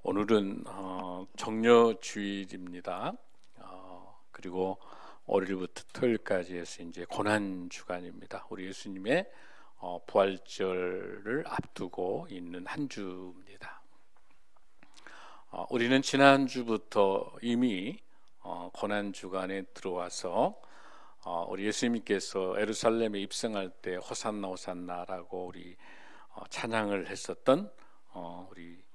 오늘은 정려주일입니다. 그리고 월요일부터 토요일까지 해서 이제 고난 주간입니다. 우리 예수님의 부활절을 앞두고 있는 한 주입니다. 우리는 지난 주부터 이미 고난 주간에 들어와서 우리 예수님께서 예루살렘에 입성할 때 호산나 호산나라고 우리 찬양을 했었던 우리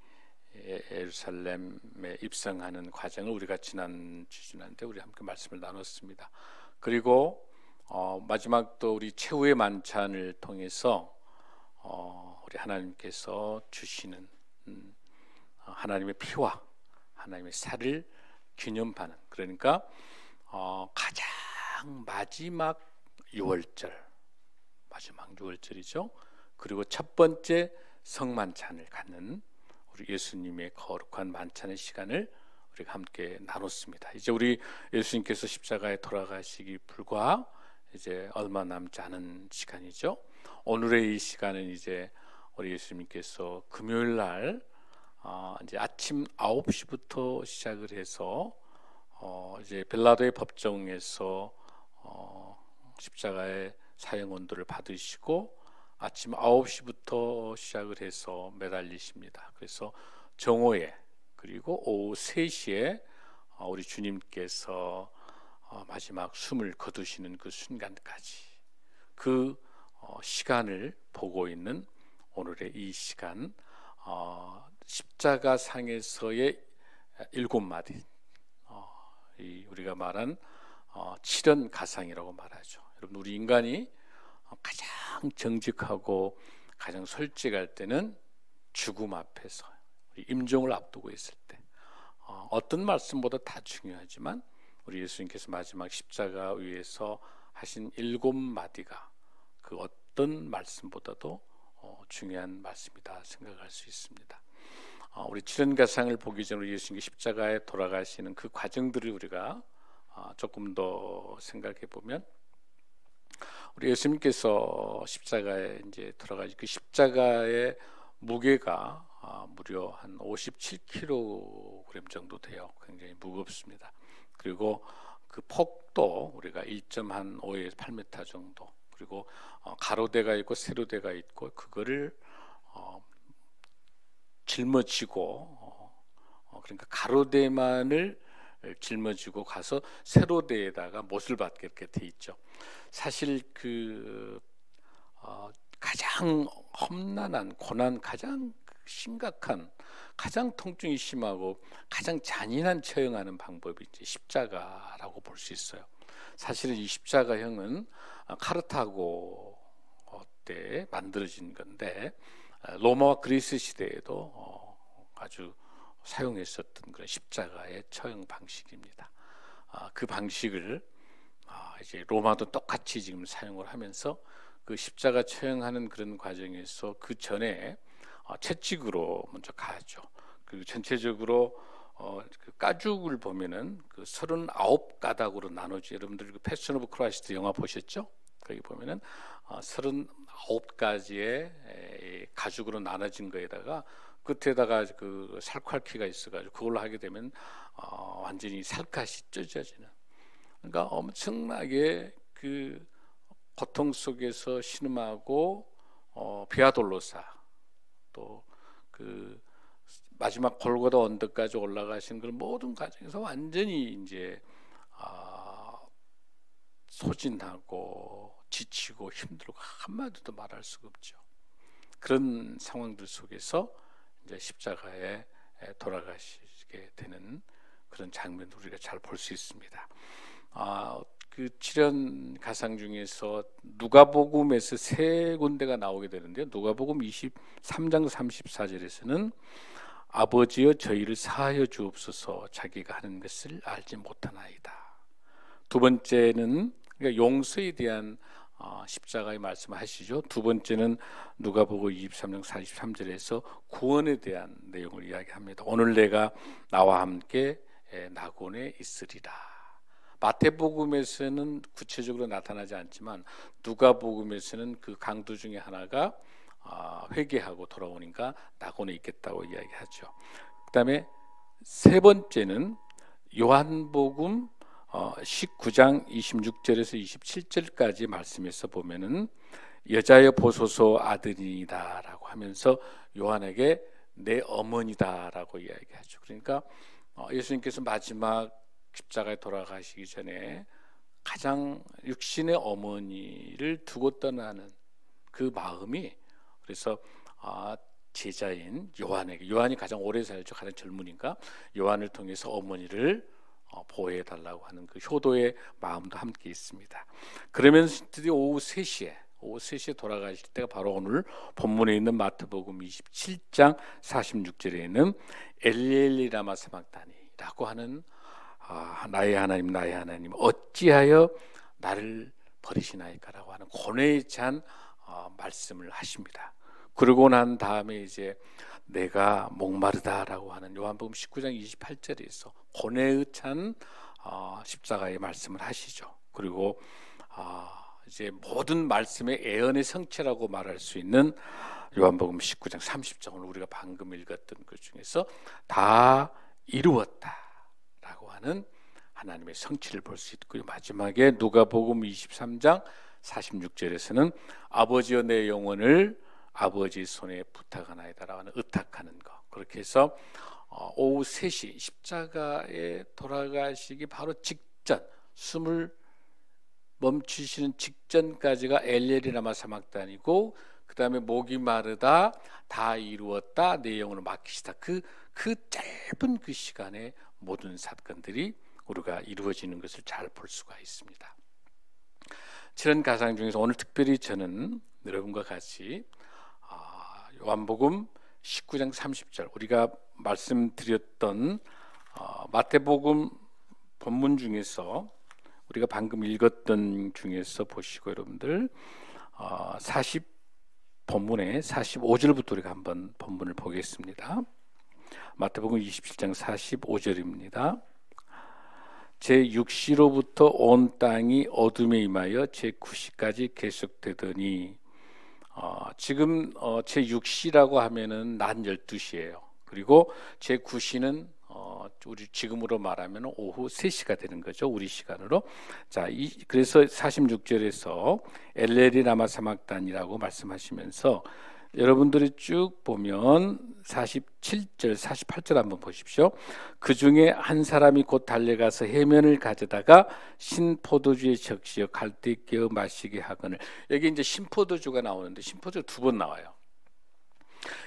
예루살렘에 입성하는 과정을 우리가 지난 주간때 우리 함께 말씀을 나눴습니다. 그리고 마지막 또 우리 최후의 만찬을 통해서 우리 하나님께서 주시는 하나님의 피와 하나님의 살을 기념하는, 그러니까 가장 마지막 마지막 6월절이죠. 그리고 첫 번째 성만찬을 갖는 우리 예수님의 거룩한 만찬의 시간을 우리가 함께 나눴습니다. 이제 우리 예수님께서 십자가에 돌아가시기 불과 이제 얼마 남지 않은 시간이죠. 오늘의 이 시간은 이제 우리 예수님께서 금요일 날 이제 아침 9시부터 시작을 해서 이제 빌라도의 법정에서 십자가의 사형 언도를 받으시고 아침 9시부터 시작을 해서 매달리십니다. 그래서 정오에 그리고 오후 3시에 우리 주님께서 마지막 숨을 거두시는 그 순간까지 그 시간을 보고 있는 오늘의 이 시간, 십자가 상에서의 7마디, 우리가 말한 칠연 가상이라고 말하죠. 여러분, 우리 인간이 가장 정직하고 가장 솔직할 때는 죽음 앞에서, 임종을 앞두고 있을 때, 어떤 말씀보다 다 중요하지만 우리 예수님께서 마지막 십자가 위에서 하신 7마디가 그 어떤 말씀보다도 중요한 말씀이다 생각할 수 있습니다. 우리 칠연가상을 보기 전에 예수님이 십자가에 돌아가시는 그 과정들을 우리가 조금 더 생각해 보면, 우리 예수님께서 십자가에 이제 들어가시 그 십자가의 무게가 무려 한 57kg 정도 돼요. 굉장히 무겁습니다. 그리고 그 폭도 우리가 1.5에서 8m 정도, 그리고 가로대가 있고 세로대가 있고 그거를 짊어지고 그러니까 가로대만을 짊어지고 가서 세로대에다가 못을 받게 이렇게 돼 있죠. 사실 그 가장 험난한 고난, 가장 심각한, 가장 통증이 심하고 가장 잔인한 처형하는 방법이 이제 십자가라고 볼 수 있어요. 사실은 이 십자가형은 카르타고 때 만들어진 건데 로마와 그리스 시대에도 아주 사용했었던 그런 십자가의 처형 방식입니다. 그 방식을 이제 로마도 똑같이 지금 사용을 하면서 그 십자가 처형하는 그런 과정에서 그 전에 채찍으로 먼저 가죠. 그리고 전체적으로 그 가죽을 보면은 그 39가닥으로 나눠지. 여러분들 그 패션 오브 크라이스트 영화 보셨죠? 거기 보면은 39가지의 가죽으로 나눠진 거에다가 끝에다가 그 살칼키가 있어가지고 그걸로 하게 되면 완전히 살갗이 찢어지는, 그러니까 엄청나게 그 고통 속에서 신음하고 비아돌로사, 또 그 마지막 골고다 언덕까지 올라가신 그런 모든 과정에서 완전히 이제 소진하고 지치고 힘들고 한마디도 말할 수가 없죠. 그런 상황들 속에서 이제 십자가에 돌아가시게 되는 그런 장면도 우리가 잘 볼 수 있습니다. 그 칠연 가상 중에서 누가복음에서 3군데가 나오게 되는데요. 누가복음 23장 34절에서는 아버지여 저희를 사하여 주옵소서 자기가 하는 것을 알지 못하나이다. 두 번째는 그러니까 용서에 대한 십자가의 말씀하시죠. 두 번째는 누가복음 23장 43절에서 구원에 대한 내용을 이야기합니다. 오늘 내가 나와 함께 낙원에 있으리라. 마태복음에서는 구체적으로 나타나지 않지만 누가복음에서는 그 강도 중에 하나가 회개하고 돌아오니까 낙원에 있겠다고 이야기하죠. 그다음에 세 번째는 요한복음 19장 26절에서 27절까지 말씀에서 보면은 여자여 보소서 아들이다라고 하면서 요한에게 내 어머니다라고 이야기하죠. 그러니까 예수님께서 마지막 십자가에 돌아가시기 전에 가장 육신의 어머니를 두고 떠나는 그 마음이, 그래서 제자인 요한에게, 요한이 가장 오래 살죠. 가장 젊으니까 요한을 통해서 어머니를 보호해 달라고 하는 그 효도의 마음도 함께 있습니다. 그러면서 드디어 오후 3시에 돌아가실 때가 바로 오늘 본문에 있는 마태복음 27장 46절에 있는 엘리 라마 사박다니라고 하는 나의 하나님 나의 하나님 어찌하여 나를 버리시나이까라고 하는 고뇌에 찬 말씀을 하십니다. 그러고 난 다음에 이제 내가 목마르다라고 하는 요한복음 19장 28절에서 고뇌에 찬 십자가의 말씀을 하시죠. 그리고 이제 모든 말씀의 애언의 성취라고 말할 수 있는 요한복음 19장 30절, 오늘 우리가 방금 읽었던 그 중에서 다 이루었다라고 하는 하나님의 성취를 볼 수 있고요. 마지막에 누가복음 23장 46절에서는 아버지여 내 영혼을 아버지 손에 부탁하나이다라고 하는 의탁하는 것. 그렇게 해서 오후 3시 십자가에 돌아가시기 바로 직전, 숨을 멈추시는 직전까지가 엘리 라마 사박단이고, 그 다음에 목이 마르다 다 이루었다 내 영혼을 맡기시다, 그 짧은 그 시간에 모든 사건들이 우리가 이루어지는 것을 잘 볼 수가 있습니다. 이런 가상 중에서 오늘 특별히 저는 여러분과 같이 요한복음 19장 30절, 우리가 말씀드렸던 마태복음 본문 중에서 우리가 방금 읽었던 중에서 보시고 여러분들 본문의 45절부터 우리가 한번 본문을 보겠습니다. 마태복음 27장 45절입니다. 제6시로부터 온 땅이 어둠에 임하여 제9시까지 계속되더니, 지금 제6시라고 하면은 낮 12시예요. 그리고 제9시는 우리 지금으로 말하면 오후 3시가 되는 거죠. 우리 시간으로. 자, 그래서 46절에서 엘레리 라마 사박단이라고 말씀하시면서 여러분들이 쭉 보면 47절, 48절 한번 보십시오. 그 중에 한 사람이 곧 달려가서 해면을 가져다가 신포도주에 적시어 갈대 깨어 마시게 하거늘. 여기 이제 신포도주가 나오는데 신포도주 2번 나와요.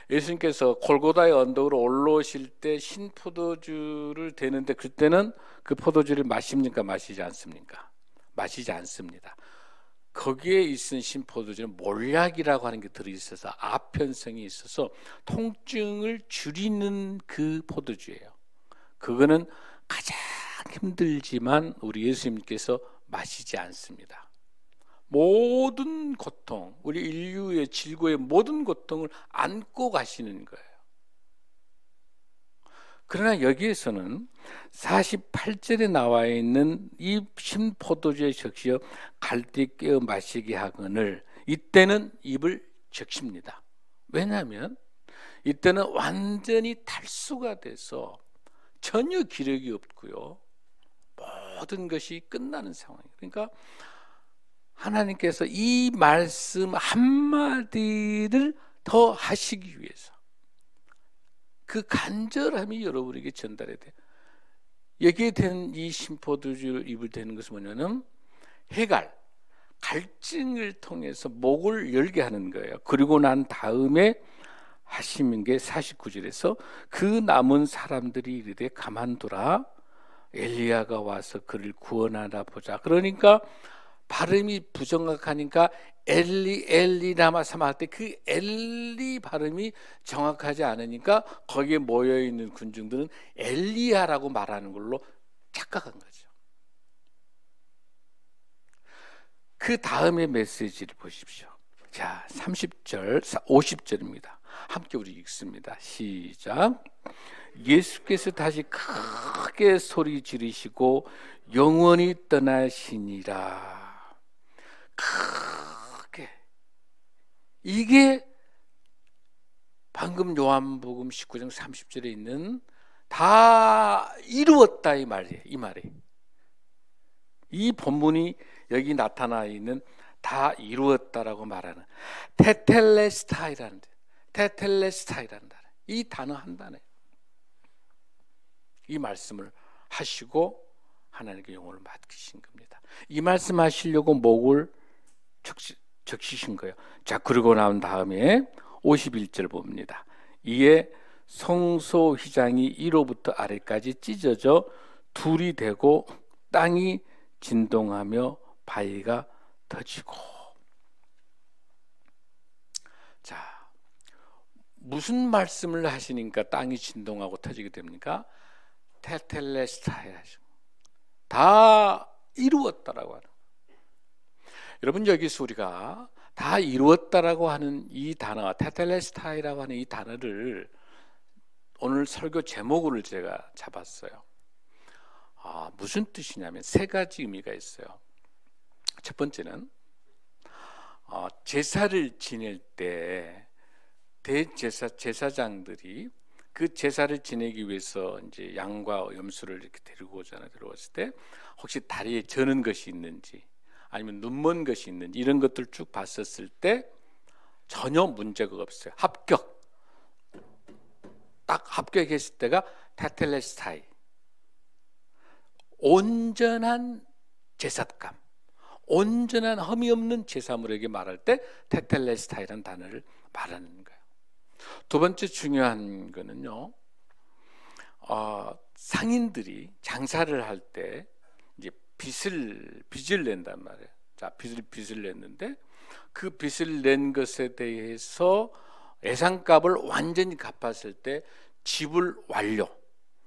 예수님께서 골고다의 언덕으로 올라오실 때 신포도주를 대는데, 그때는 그 포도주를 마십니까 마시지 않습니까? 마시지 않습니다. 거기에 있은 신포도주는 몰약이라고 하는 게 들어있어서 아편성이 있어서 통증을 줄이는 그 포도주예요. 그거는 가장 힘들지만 우리 예수님께서 마시지 않습니다. 모든 고통, 우리 인류의 질고의 모든 고통을 안고 가시는 거예요. 그러나 여기에서는 48절에 나와 있는 이 신포도주에 적시어 갈대 깨어 마시게 하거늘, 이때는 입을 적십니다. 왜냐하면 이때는 완전히 탈수가 돼서 전혀 기력이 없고요, 모든 것이 끝나는 상황이에요. 그러니까 하나님께서 이 말씀 한마디를 더 하시기 위해서 그 간절함이 여러분에게 전달이 돼요. 여기에 된 이 신포도주를 입을 되는 것은 뭐냐면 갈증을 통해서 목을 열게 하는 거예요. 그리고 난 다음에 하시는 게 49절에서 그 남은 사람들이 이르되 가만두라, 엘리야가 와서 그를 구원하나 보자. 그러니까 발음이 부정확하니까 엘리 라마 사박단이 할 때 그 엘리 발음이 정확하지 않으니까 거기에 모여 있는 군중들은 엘리야라고 말하는 걸로 착각한 거죠. 그 다음에 메시지를 보십시오. 자, 30절, 50절입니다. 함께 우리 읽습니다. 시작. 예수께서 다시 크게 소리 지르시고 영원히 떠나시니라. 크게. 이게 방금 요한복음 19장 30절에 있는 다 이루었다 이 말이에요. 이 말이. 이 본문이 여기 나타나 있는 다 이루었다라고 말하는 테텔레스타이라는 이 단어 한 단어예요. 이 말씀을 하시고 하나님께 영혼을 맡기신 겁니다. 이 말씀 하시려고 목을 적시신 거예요. 자, 그러고 나온 다음에 51절 봅니다. 이에 성소 휘장이 위로부터 아래까지 찢어져 둘이 되고 땅이 진동하며 바위가 터지고. 자, 무슨 말씀을 하시니까 땅이 진동하고 터지게 됩니까? 테텔레스타이, 다 이루었다라고 하는. 여러분, 여기서 우리가 다 이루었다라고 하는 이 단어, 테텔레스타이라고 하는 이 단어를 오늘 설교 제목으로 제가 잡았어요. 무슨 뜻이냐면 세 가지 의미가 있어요. 첫 번째는 제사를 지낼 때 제사장들이 그 제사를 지내기 위해서 이제 양과 염소를 이렇게 데리고 오잖아요. 들어왔을 때 혹시 다리에 저는 것이 있는지 아니면 눈먼 것이 있는지 이런 것들 쭉 봤었을 때 전혀 문제가 없어요. 딱 합격했을 때가 테텔레스타이, 온전한 제삿감, 온전한 흠이 없는 제사물에게 말할 때 테텔레스타이라는 단어를 말하는 거예요. 두 번째 중요한 거는요, 상인들이 장사를 할 때 이제 빚을 낸단 말이에요. 자, 빚을 냈는데 그 빚을 낸 것에 대해서 예상값을 완전히 갚았을 때 지불 완료.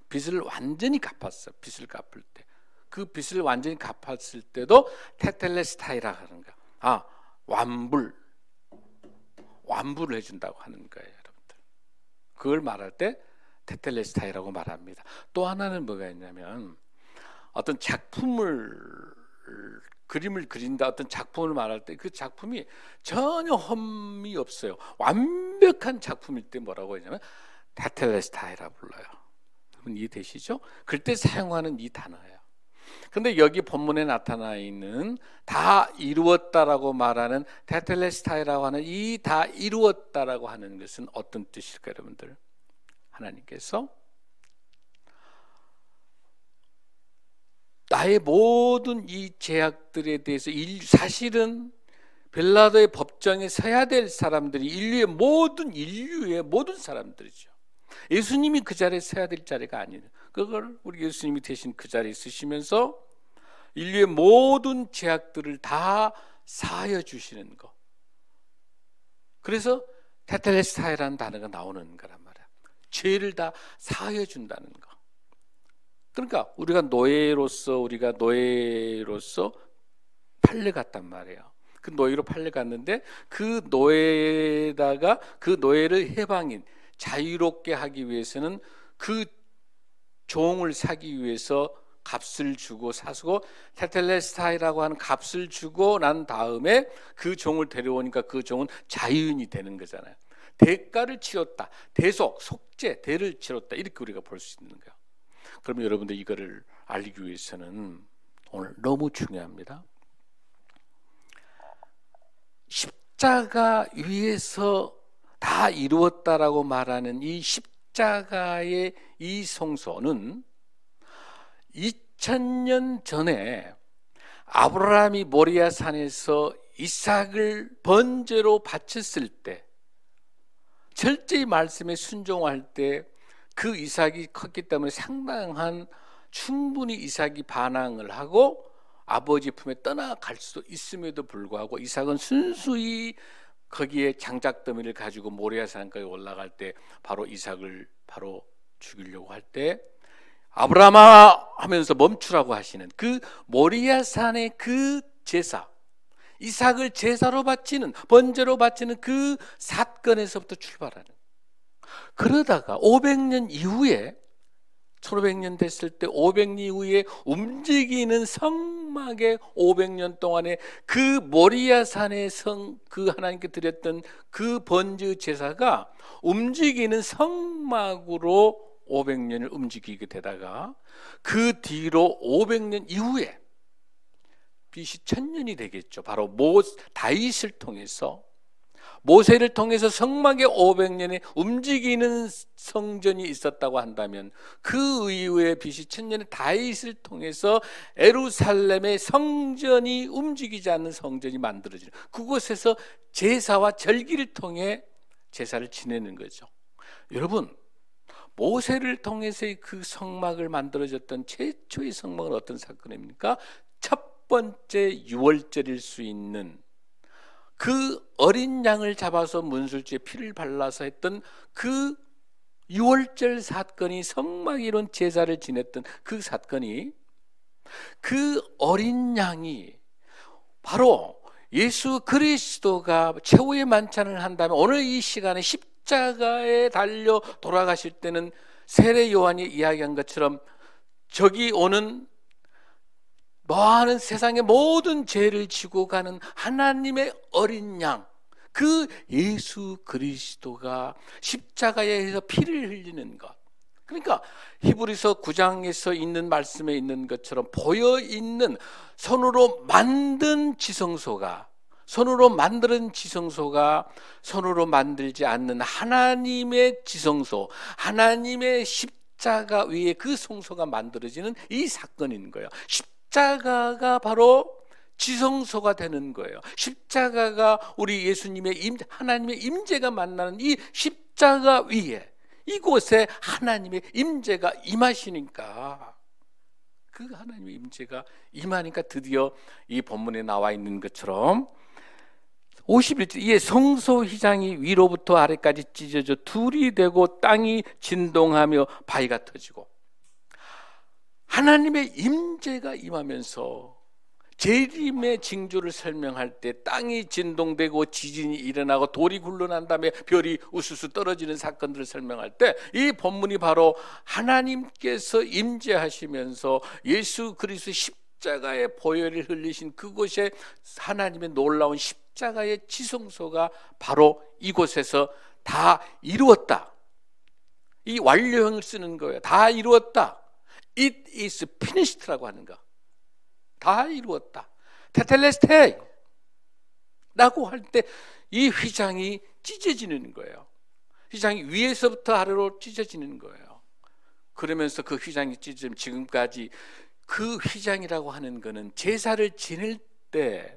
빚을 완전히 갚았어. 빚을 갚을 때. 그 빚을 완전히 갚았을 때도 테텔레스타이라 하는 거야. 완불을 해준다고 하는 거예요, 여러분들. 그걸 말할 때 테텔레스타이라고 말합니다. 또 하나는 뭐가 있냐면 어떤 그림을 그린다, 어떤 작품을 말할 때 그 작품이 전혀 흠이 없어요. 완벽한 작품일 때 뭐라고 하냐면 테텔레스타이라 불러요. 여러분 이해되시죠? 그때 사용하는 이 단어예요. 근데 여기 본문에 나타나 있는 다 이루었다라고 말하는 테텔레스타이라고 하는 이 다 이루었다라고 하는 것은 어떤 뜻일까요, 여러분들? 하나님께서 나의 모든 이 죄악들에 대해서 사실은 빌라도의 법정에 서야 될 사람들이 인류의 모든 사람들이죠. 예수님이 그 자리에 서야 될 자리가 아니에요. 그걸 우리 예수님이 대신 그 자리에 서시면서 인류의 모든 죄악들을 다 사하여 주시는 거. 그래서 테텔레스타이라는 단어가 나오는 거란 말이야. 죄를 다 사하여 준다는 거. 그러니까 우리가 노예로서 팔려갔단 말이에요. 그 노예로 팔려갔는데 그 노예에다가 그 노예를 해방인 자유롭게 하기 위해서는 그 종을 사기 위해서 값을 주고 사고 테텔레스타이라고 하는 값을 주고 난 다음에 그 종을 데려오니까 그 종은 자유인이 되는 거잖아요. 대가를 치렀다. 속죄, 대를 치렀다. 이렇게 우리가 볼 수 있는 거예요. 그러면 여러분들 이거를 알기 위해서는 오늘 너무 중요합니다. 십자가 위에서 다 이루었다라고 말하는 이 십자가의 이 성소는 2000년 전에 아브라함이 모리아 산에서 이삭을 번제로 바쳤을 때 철저히 말씀에 순종할 때 그 이삭이 컸기 때문에 상당한 충분히 이삭이 반항을 하고 아버지 품에 떠나갈 수 있음에도 불구하고 이삭은 순수히 거기에 장작더미를 가지고 모리아산까지 올라갈 때 바로 이삭을 바로 죽이려고 할 때 아브라함아 하면서 멈추라고 하시는 그 모리아산의 그 제사, 이삭을 제사로 바치는, 번제로 바치는 그 사건에서부터 출발하는. 그러다가 500년 이후에 1500년 됐을 때 500년 이후에 움직이는 성막의 500년 동안에 그 모리아산의 그 하나님께 드렸던 그 번제 제사가 움직이는 성막으로 500년을 움직이게 되다가 그 뒤로 500년 이후에 BC 1000년이 되겠죠. 바로 다윗을 통해서, 모세를 통해서 성막에 500년의 움직이는 성전이 있었다고 한다면, 그 이후에 BC 1000년에 다윗을 통해서 예루살렘의 성전이, 움직이지 않는 성전이 만들어지는, 그곳에서 제사와 절기를 통해 제사를 지내는 거죠. 여러분, 모세를 통해서의 그 성막을 만들어졌던 최초의 성막은 어떤 사건입니까? 첫 번째 유월절일 수 있는, 그 어린 양을 잡아서 문술주에 피를 발라서 했던 그 유월절 사건이, 성막에 이룬 제사를 지냈던 그 사건이, 그 어린 양이 바로 예수 그리스도가 최후의 만찬을 한다면, 오늘 이 시간에 십자가에 달려 돌아가실 때는 세례 요한이 이야기한 것처럼 저기 오는 많은 세상의 모든 죄를 지고 가는 하나님의 어린 양, 그 예수 그리스도가 십자가에서 피를 흘리는 것. 그러니까 히브리서 9장에서 있는 말씀에 있는 것처럼 보여있는 손으로 만든 지성소가, 손으로 만드는 지성소가 손으로 만들지 않는 하나님의 지성소, 하나님의 십자가 위에 그 성소가 만들어지는 이 사건인 거예요. 십자가가 바로 지성소가 되는 거예요. 십자가가 우리 예수님의 하나님의 임재가 만나는 이 십자가 위에, 이곳에 하나님의 임재가 임하시니까, 그 하나님의 임재가 임하니까 드디어 이 본문에 나와 있는 것처럼 51절, 이에 성소 휘장이 위로부터 아래까지 찢어져 둘이 되고 땅이 진동하며 바위가 터지고, 하나님의 임재가 임하면서 재림의 징조를 설명할 때 땅이 진동되고 지진이 일어나고 돌이 굴러난 다음에 별이 우수수 떨어지는 사건들을 설명할 때, 이 본문이 바로 하나님께서 임재하시면서 예수 그리스도의 십자가의 보혈을 흘리신 그곳에 하나님의 놀라운 십자가의 지성소가 바로 이곳에서 다 이루었다, 이 완료형을 쓰는 거예요. 다 이루었다, It is finished라고 하는 거, 다 이루었다, 테텔레스테이 라고 할 때 이 휘장이 찢어지는 거예요. 휘장이 위에서부터 아래로 찢어지는 거예요. 그러면서 그 휘장이 찢어지면, 지금까지 그 휘장이라고 하는 거는 제사를 지낼 때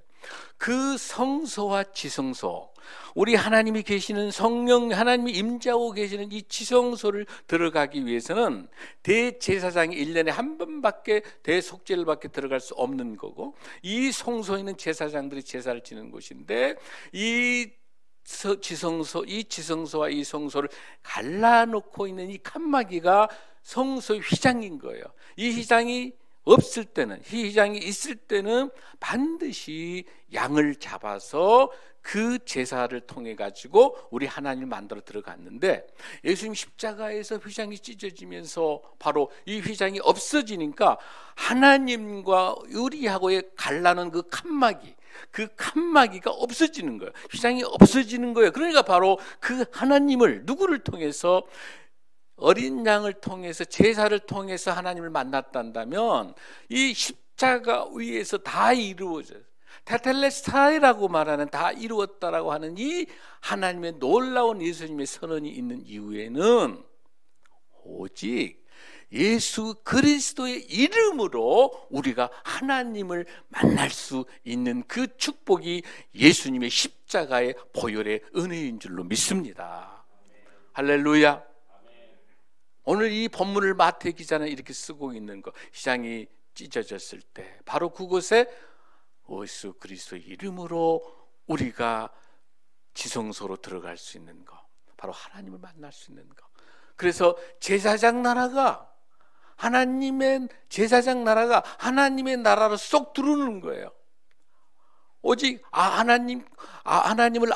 그 성소와 지성소, 우리 하나님이 계시는 성령, 하나님이 임재하고 계시는 이 지성소를 들어가기 위해서는 대제사장이 1년에 한 번밖에 대속죄를 밖에 들어갈 수 없는 거고, 이 성소에 있는 제사장들이 제사를 지는 곳인데, 이 지성소와 이 성소를 갈라놓고 있는 이 칸막이가 성소의 휘장인 거예요. 이 휘장이 없을 때는, 이 휘장이 있을 때는 반드시 양을 잡아서 그 제사를 통해 가지고 우리 하나님을 만들어 들어갔는데, 예수님 십자가에서 휘장이 찢어지면서 바로 이 휘장이 없어지니까 하나님과 우리하고의 갈라는 그 칸막이, 그 칸막이가 없어지는 거예요. 휘장이 없어지는 거예요. 그러니까 바로 그 하나님을, 누구를 통해서, 어린 양을 통해서, 제사를 통해서 하나님을 만났단다면, 이 십자가 위에서 다 이루어져요. 테텔레스타이라고 말하는, 다 이루었다라고 하는 이 하나님의 놀라운 예수님의 선언이 있는 이후에는 오직 예수 그리스도의 이름으로 우리가 하나님을 만날 수 있는 그 축복이 예수님의 십자가의 보혈의 은혜인 줄로 믿습니다. 할렐루야. 오늘 이 본문을 마태 기자는 이렇게 쓰고 있는 거, 휘장이 찢어졌을 때 바로 그곳에 예수 그리스도의 이름으로 우리가 지성소로 들어갈 수 있는 거, 바로 하나님을 만날 수 있는 거. 그래서 제사장 나라가, 하나님의 제사장 나라가 하나님의 나라로 쏙 들어오는 거예요. 오직 하나님을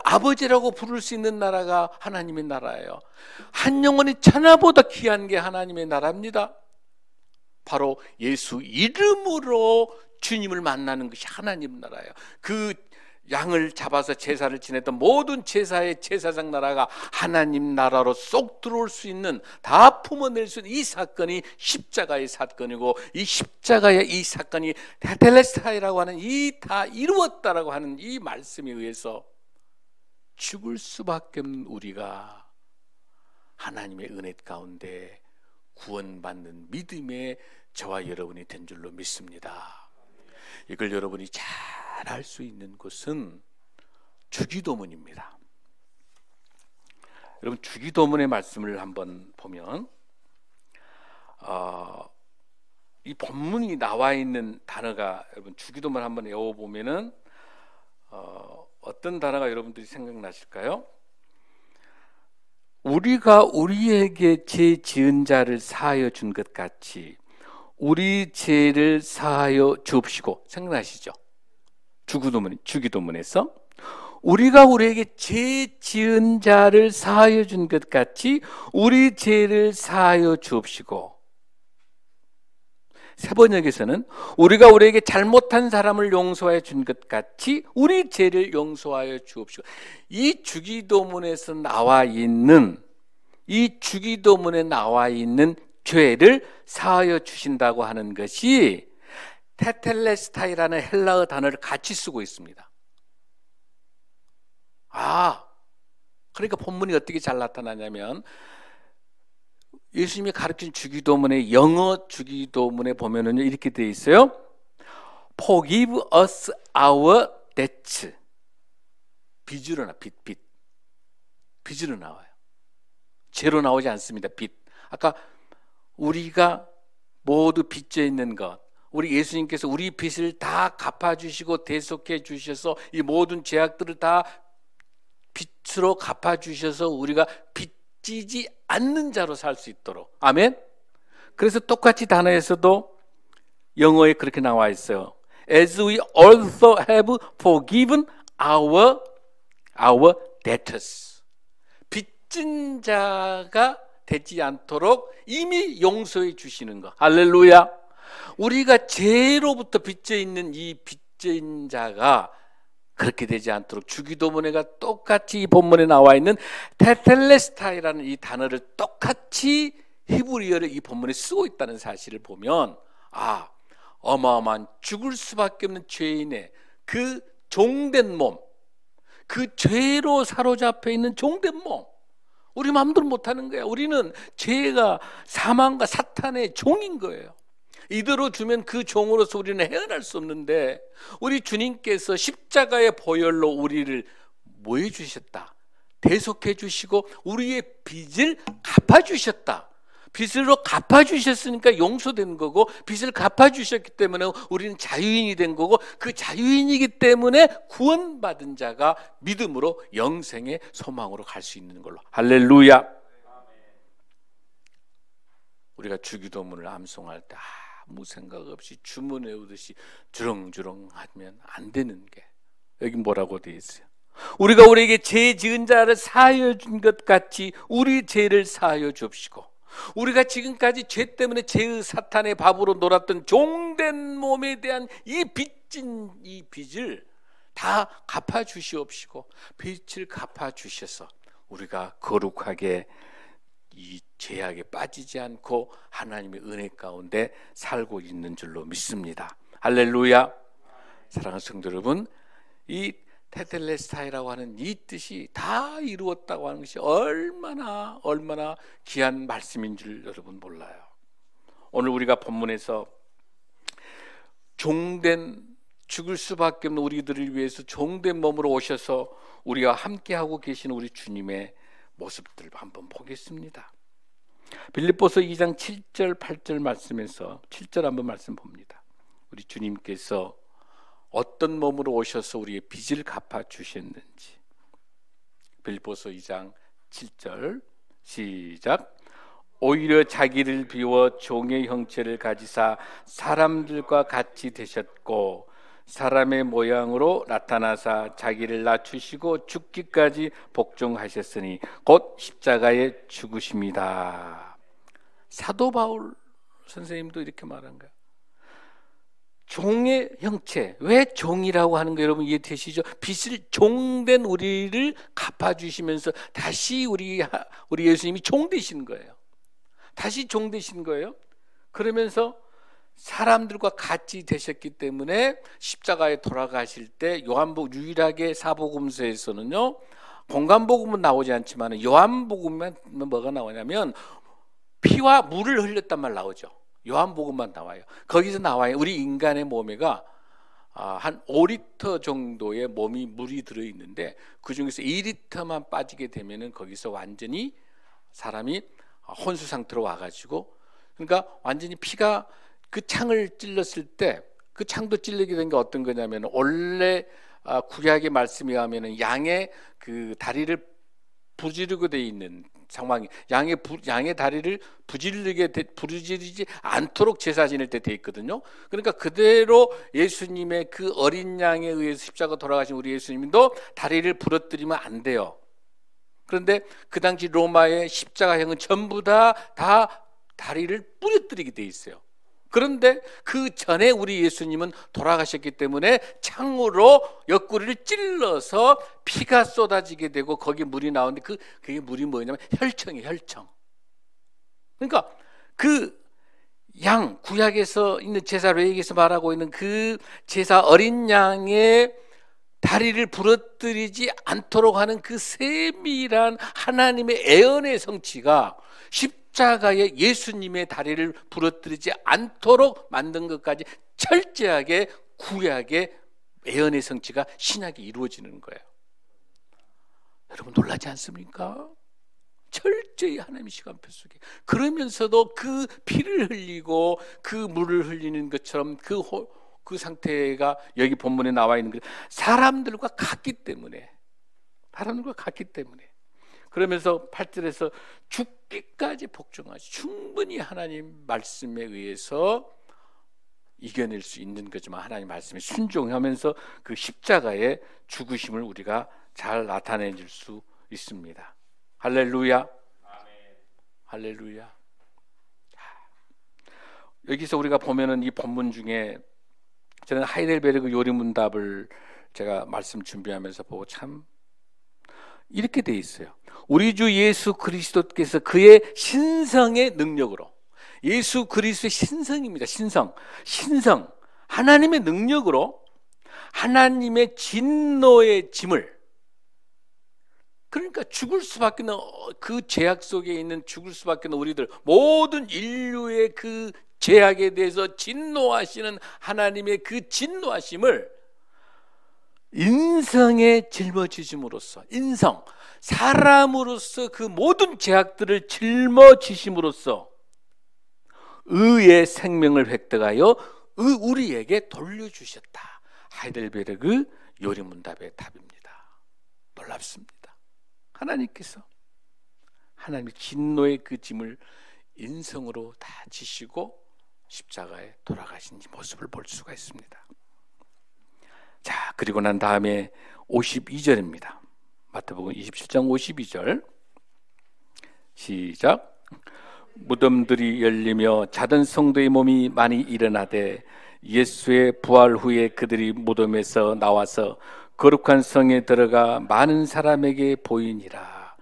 아버지라고 부를 수 있는 나라가 하나님의 나라예요. 한 영혼이 천하보다 귀한 게 하나님의 나라입니다. 바로 예수 이름으로 주님을 만나는 것이 하나님 나라예요. 그 양을 잡아서 제사를 지냈던 모든 제사의 제사장 나라가 하나님 나라로 쏙 들어올 수 있는, 다 품어낼 수 있는 이 사건이 십자가의 사건이고, 이 십자가의 이 사건이 테텔레스타이라고 하는 이 다 이루었다라고 하는 이 말씀에 의해서 죽을 수밖에 없는 우리가 하나님의 은혜 가운데 구원받는 믿음의 저와 여러분이 된 줄로 믿습니다. 이걸 여러분이 잘 알 수 있는 곳은 주기도문입니다. 여러분, 주기도문의 말씀을 한번 보면 이 본문이 나와 있는 단어가, 여러분 주기도문 한번 외워보면은 어떤 단어가 여러분들이 생각나실까요? 우리가 우리에게 죄 지은 자를 사하여 준 것 같이 우리 죄를 사하여 주옵시고. 생각나시죠? 주기도문에서 우리가 우리에게 죄 지은 자를 사하여 준 것 같이 우리 죄를 사하여 주옵시고. 세번역에서는 우리가 우리에게 잘못한 사람을 용서하여 준 것 같이 우리 죄를 용서하여 주옵시고. 이 주기도문에서 나와 있는, 이 주기도문에 나와 있는 죄를 사하여 주신다고 하는 것이 테텔레스타이라는 헬라어 단어를 같이 쓰고 있습니다. 그러니까 본문이 어떻게 잘 나타나냐면, 예수님이 가르친 주기도문의 영어 주기도문에 보면은 이렇게 되어 있어요. Forgive us our debts. 빚으로 빚으로 나와요. 죄로 나오지 않습니다. 빚. 아까 우리가 모두 빚져 있는 것, 우리 예수님께서 우리 빚을 다 갚아주시고 대속해 주셔서 이 모든 죄악들을 다 빚으로 갚아주셔서 우리가 빚지지 않는 자로 살 수 있도록. 아멘. 그래서 똑같이 단어에서도 영어에 그렇게 나와 있어요. As we also have forgiven our debtors. 빚진 자가 되지 않도록 이미 용서해 주시는 것. 할렐루야. 우리가 죄로부터 빚져 있는 이 빚진 자가 그렇게 되지 않도록 주기도문에가 똑같이 이 본문에 나와 있는 테텔레스타이라는 이 단어를 똑같이 히브리어를 이 본문에 쓰고 있다는 사실을 보면, 어마어마한 죽을 수밖에 없는 죄인의 그 종된 몸, 그 죄로 사로잡혀 있는 종된 몸, 우리 마음대로 못하는 거야. 우리는 죄가 사망과 사탄의 종인 거예요. 이대로 두면 그 종으로서 우리는 헤어날 수 없는데, 우리 주님께서 십자가의 보혈로 우리를 뭐 해주셨다? 대속해 주시고 우리의 빚을 갚아주셨다. 빚으로 갚아주셨으니까 용서된 거고, 빚을 갚아주셨기 때문에 우리는 자유인이 된 거고, 그 자유인이기 때문에 구원받은 자가 믿음으로 영생의 소망으로 갈 수 있는 걸로. 할렐루야. 우리가 주기도문을 암송할 때 아무 생각 없이 주문 외우듯이 주렁주렁 하면 안 되는 게, 여기 뭐라고 되어 있어요? 우리가 우리에게 죄 지은 자를 사하여 준 것 같이 우리 죄를 사하여 주옵시고. 우리가 지금까지 죄 때문에 죄의 사탄의 밥으로 놀았던 종된 몸에 대한 이 빚진 이 빚을 다 갚아 주시옵시고, 빚을 갚아 주셔서 우리가 거룩하게 이 죄악에 빠지지 않고 하나님의 은혜 가운데 살고 있는 줄로 믿습니다. 할렐루야. 사랑하는 성도 여러분, 이 테텔레스타이라고 하는 이 뜻이 다 이루었다고 하는 것이 얼마나 귀한 말씀인 줄 여러분 몰라요. 오늘 우리가 본문에서 종된, 죽을 수밖에 없는 우리들을 위해서 종된 몸으로 오셔서 우리와 함께하고 계시는 우리 주님의 모습들을 한번 보겠습니다. 빌립보서 2장 7절 8절 말씀에서 7절 한번 말씀 봅니다. 우리 주님께서 어떤 몸으로 오셔서 우리의 빚을 갚아 주셨는지. 빌립보서 2장 7절 시작. 오히려 자기를 비워 종의 형체를 가지사 사람들과 같이 되셨고 사람의 모양으로 나타나사 자기를 낮추시고 죽기까지 복종하셨으니 곧 십자가에 죽으십니다. 사도 바울 선생님도 이렇게 말한 거예요. 종의 형체. 왜 종이라고 하는 거 여러분 이해되시죠? 빚을 종된 우리를 갚아주시면서 다시 우리 예수님이 종 되신 거예요. 다시 종 되신 거예요. 그러면서 사람들과 같이 되셨기 때문에 십자가에 돌아가실 때 유일하게 사복음서에서는요, 공간복음은 나오지 않지만 요한복음만 뭐가 나오냐면 피와 물을 흘렸단 말 나오죠. 요한복음만 나와요. 거기서 나와요. 우리 인간의 몸에가 한 5리터 정도의 물이 들어있는데 그 중에서 2리터만 빠지게 되면은 거기서 완전히 사람이 혼수 상태로 와가지고, 그러니까 완전히 피가 그 창을 찔렀을 때, 그 창도 찔리게 된 게 어떤 거냐면, 원래 구약의 말씀에 하면은 양의 그 다리를 부지르고 돼 있는 상황이, 양의 다리를 부지르지 않도록 제사 지낼 때 돼 있거든요. 그러니까 그대로 예수님의 그 어린 양에 의해서 십자가 돌아가신 우리 예수님도 다리를 부러뜨리면 안 돼요. 그런데 그 당시 로마의 십자가형은 전부 다 다리를 부러뜨리게 돼 있어요. 그런데 그 전에 우리 예수님은 돌아가셨기 때문에 창으로 옆구리를 찔러서 피가 쏟아지게 되고 거기 물이 나오는데 그게 물이 뭐냐면 혈청이에요. 혈청. 그러니까 그 양, 구약에서 있는 제사, 레위기에서 말하고 있는 그 제사 어린 양의 다리를 부러뜨리지 않도록 하는 그 세밀한 하나님의 애언의 성취가 십자가에 예수님의 다리를 부러뜨리지 않도록 만든 것까지 철저하게 구약의 애언의 성취가 신약에 이루어지는 거예요. 여러분 놀라지 않습니까? 철저히 하나님의 시간표 속에, 그러면서도 그 피를 흘리고 그 물을 흘리는 것처럼 그 상태가 여기 본문에 나와 있는 게 사람들과 같기 때문에, 그러면서 8절에서 죽기까지 복종하시, 충분히 하나님 말씀에 의해서 이겨낼 수 있는 거지만 하나님 말씀에 순종하면서 그 십자가의 죽으심을 우리가 잘 나타내줄 수 있습니다. 할렐루야. 아멘. 할렐루야. 여기서 우리가 보면은 이 본문 중에 저는 하이델베르그 요리문답을 제가 말씀 준비하면서 보고 참 이렇게 돼 있어요. 우리 주 예수 그리스도께서 그의 신성의 능력으로, 예수 그리스도의 신성입니다. 신성 하나님의 능력으로 하나님의 진노의 짐을, 그러니까 죽을 수밖에 없는 그 죄악 속에 있는 죽을 수밖에 없는 우리들, 모든 인류의 그 죄악에 대해서 진노하시는 하나님의 그 진노하심을 인성에 짊어지심으로써, 인성, 사람으로서 그 모든 죄악들을 짊어지심으로써 의의 생명을 획득하여 우리에게 돌려주셨다. 하이델베르그 요리문답의 답입니다. 놀랍습니다. 하나님께서 하나님의 진노의 그 짐을 인성으로 다 지시고 십자가에 돌아가신 이 모습을 볼 수가 있습니다. 자, 그리고 난 다음에 52절입니다. 마태복음 27장 52절 시작. 무덤들이 열리며 자던 성도의 몸이 많이 일어나되 예수의 부활 후에 그들이 무덤에서 나와서 거룩한 성에 들어가 많은 사람에게 보이니라.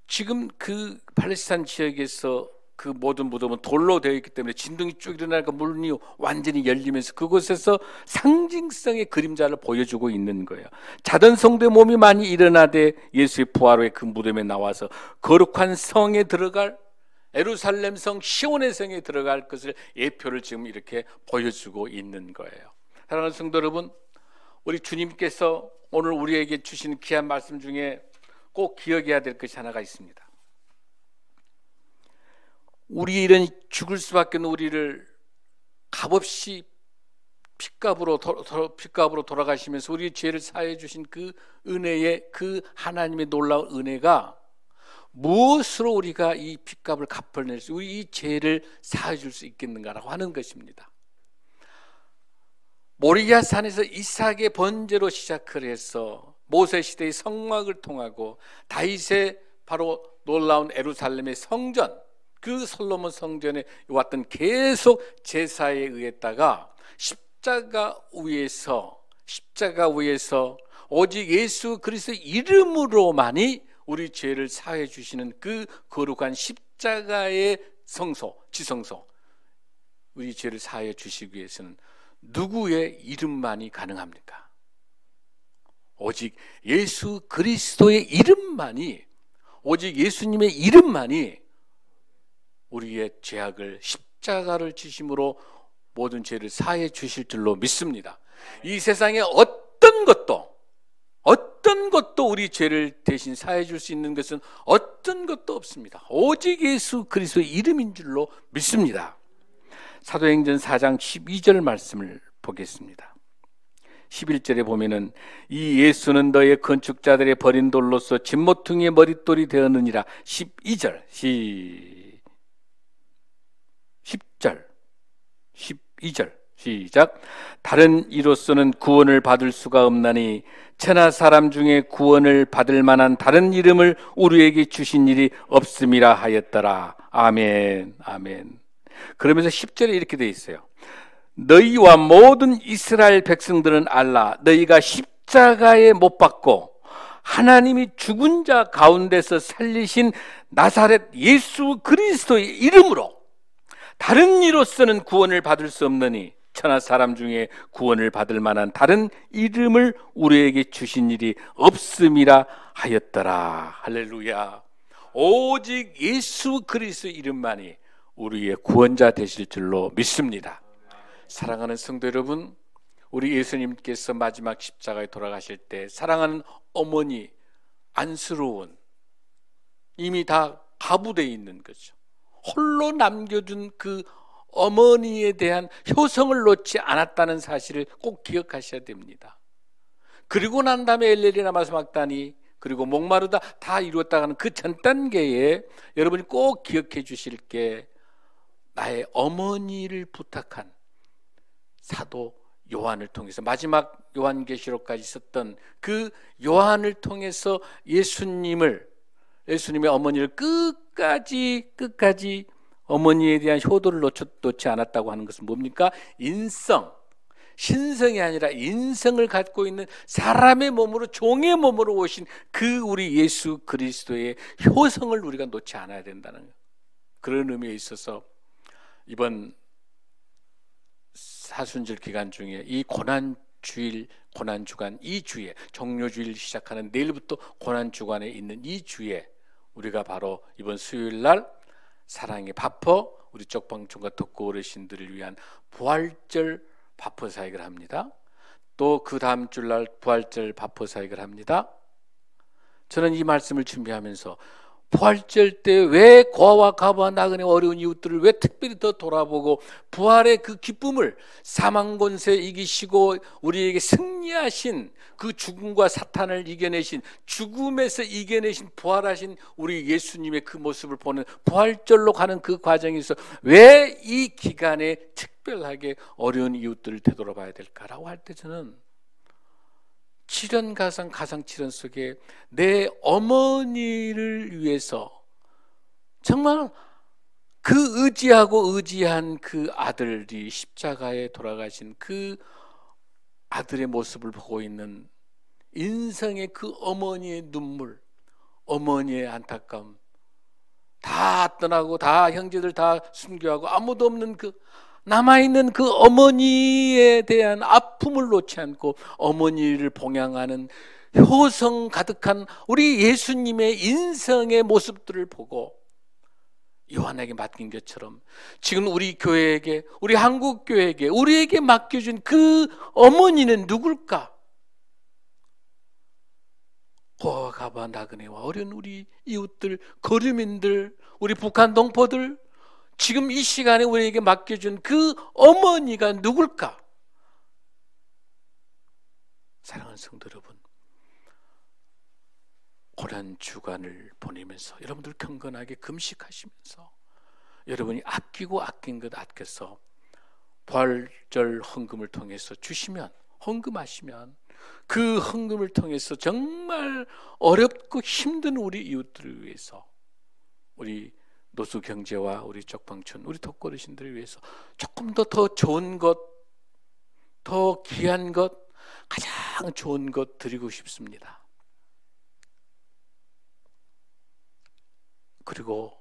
지금 그 팔레스타인 지역에서 그 모든 무덤은 돌로 되어 있기 때문에 진동이 쭉 일어나니까 문이 완전히 열리면서 그곳에서 상징성의 그림자를 보여주고 있는 거예요. 자던 성도의 몸이 많이 일어나되 예수의 부활 후에 그 무덤에 나와서 거룩한 성에 들어갈, 예루살렘 성 시온의 성에 들어갈 것을 예표를 지금 이렇게 보여주고 있는 거예요. 사랑하는 성도 여러분, 우리 주님께서 오늘 우리에게 주신 귀한 말씀 중에 꼭 기억해야 될 것이 하나가 있습니다. 우리 이런 죽을 수밖에 없는 우리를 값없이 핏값으로 돌아가시면서 우리의 죄를 사해 주신 그 은혜의, 그 하나님의 놀라운 은혜가 무엇으로 우리가 이 핏값을 갚아낼 수, 우리 이 죄를 사해 줄 수 있겠는가라고 하는 것입니다. 모리아 산에서 이삭의 번제로 시작을 해서 모세 시대의 성막을 통하고 다윗의 바로 놀라운 예루살렘의 성전, 그 솔로몬 성전에 왔던 계속 제사에 의했다가 십자가 위에서 오직 예수 그리스도의 이름으로만이 우리 죄를 사해 주시는 그 거룩한 십자가의 지성소, 우리 죄를 사해 주시기 위해서는 누구의 이름만이 가능합니까? 오직 예수 그리스도의 이름만이, 오직 예수님의 이름만이 우리의 죄악을, 십자가를 지심으로 모든 죄를 사해 주실 줄로 믿습니다. 이 세상에 어떤 것도 우리 죄를 대신 사해 줄 수 있는 것은 어떤 것도 없습니다. 오직 예수 그리스도의 이름인 줄로 믿습니다. 사도행전 4장 12절 말씀을 보겠습니다. 11절에 보면은 이 예수는 너의 건축자들의 버린 돌로서 진모퉁이의 머릿돌이 되었느니라. 12절 10절 12절 시작. 다른 이로서는 구원을 받을 수가 없나니 천하 사람 중에 구원을 받을 만한 다른 이름을 우리에게 주신 일이 없음이라 하였더라. 아멘. 아멘. 그러면서 10절에 이렇게 되어 있어요. 너희와 모든 이스라엘 백성들은 알라. 너희가 십자가에 못 박고 하나님이 죽은 자 가운데서 살리신 나사렛 예수 그리스도의 이름으로 다른 이로서는 구원을 받을 수 없느니 천하 사람 중에 구원을 받을 만한 다른 이름을 우리에게 주신 일이 없음이라 하였더라. 할렐루야. 오직 예수 그리스도의 이름만이 우리의 구원자 되실 줄로 믿습니다. 사랑하는 성도 여러분, 우리 예수님께서 마지막 십자가에 돌아가실 때 사랑하는 어머니 안쓰러운, 이미 다 가부되어 있는 거죠. 홀로 남겨둔 그 어머니에 대한 효성을 놓지 않았다는 사실을 꼭 기억하셔야 됩니다. 그리고 난 다음에 엘레리나 마스막다니, 그리고 목마르다 다 이루었다 하는 그 전 단계에 여러분이 꼭 기억해 주실 게 나의 어머니를 부탁한 사도 요한을 통해서, 마지막 요한계시록까지 있었던 그 요한을 통해서 예수님의 어머니를 끝까지 어머니에 대한 효도를 놓지 않았다고 하는 것은 뭡니까? 신성이 아니라 인성을 갖고 있는 사람의 몸으로, 종의 몸으로 오신 그 우리 예수 그리스도의 효성을 우리가 놓지 않아야 된다는 그런 의미에 있어서 이번 사순절 기간 중에 이 고난주간, 이 주에, 종료주일 시작하는 내일부터 고난주간에 있는 이 주에 우리가 바로 이번 수요일 날 사랑의 바퍼, 우리 쪽방촌과 덕구 어르신들을 위한 부활절 바퍼 사역을 합니다. 또 그 다음 주날 부활절 바퍼 사역을 합니다. 저는 이 말씀을 준비하면서 부활절 때 왜 고아와 가부와 나그네 어려운 이웃들을 왜 특별히 더 돌아보고 부활의 그 기쁨을, 사망 권세 이기시고 우리에게 승리하신 그 죽음과 사탄을 이겨내신, 죽음에서 이겨내신 부활하신 우리 예수님의 그 모습을 보는 부활절로 가는 그 과정에서 왜 이 기간에 특별하게 어려운 이웃들을 되돌아봐야 될까라고 할 때 저는 가상 칠연 속에 내 어머니를 위해서 정말 그 의지한 그 아들이 십자가에 돌아가신 그 아들의 모습을 보고 있는 인생의 그 어머니의 눈물, 어머니의 안타까움, 다 떠나고 다 형제들 다 순교하고 아무도 없는 그 남아있는 그 어머니에 대한 아픔을 놓지 않고 어머니를 봉양하는 효성 가득한 우리 예수님의 인성의 모습들을 보고 요한에게 맡긴 것처럼 지금 우리 교회에게, 우리 한국교회에게, 우리에게 맡겨준 그 어머니는 누굴까? 고아와 가부와 나그네와 어려운 우리 이웃들, 거류민들, 우리 북한 동포들, 지금 이 시간에 우리에게 맡겨준 그 어머니가 누굴까? 사랑하는 성도 여러분, 고난주간을 보내면서 여러분들 경건하게 금식하시면서 여러분이 아끼고 아낀 것 아껴서 부활절 헌금을 통해서 주시면, 헌금하시면 그 헌금을 통해서 정말 어렵고 힘든 우리 이웃들을 위해서, 우리 노수경제와 우리 쪽방촌, 우리 독거르신들을 위해서 조금 더 좋은 것, 더 귀한 것, 가장 좋은 것 드리고 싶습니다. 그리고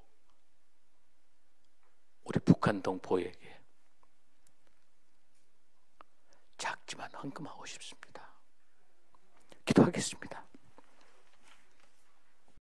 우리 북한 동포에게 작지만 헌금하고 싶습니다. 기도하겠습니다.